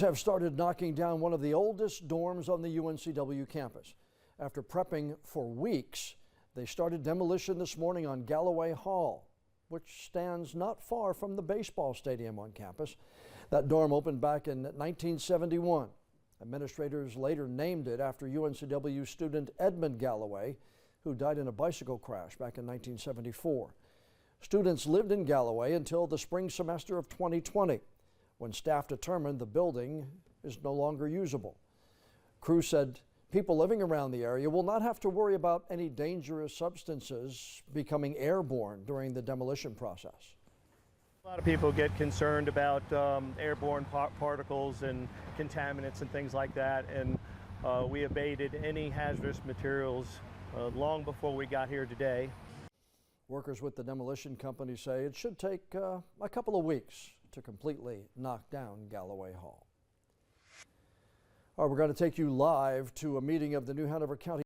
Have started knocking down one of the oldest dorms on the UNCW campus. After prepping for weeks, they started demolition this morning on Galloway Hall, which stands not far from the baseball stadium on campus. That dorm opened back in 1971. Administrators later named it after UNCW student Edmund Galloway, who died in a bicycle crash back in 1974. Students lived in Galloway until the spring semester of 2020. When staff determined the building is no longer usable. Crew said people living around the area will not have to worry about any dangerous substances becoming airborne during the demolition process. A lot of people get concerned about airborne particles and contaminants and things like that, and we abated any hazardous materials long before we got here today. Workers with the demolition company say it should take a couple of weeks to completely knock down Galloway Hall. All right, we're going to take you live to a meeting of the New Hanover County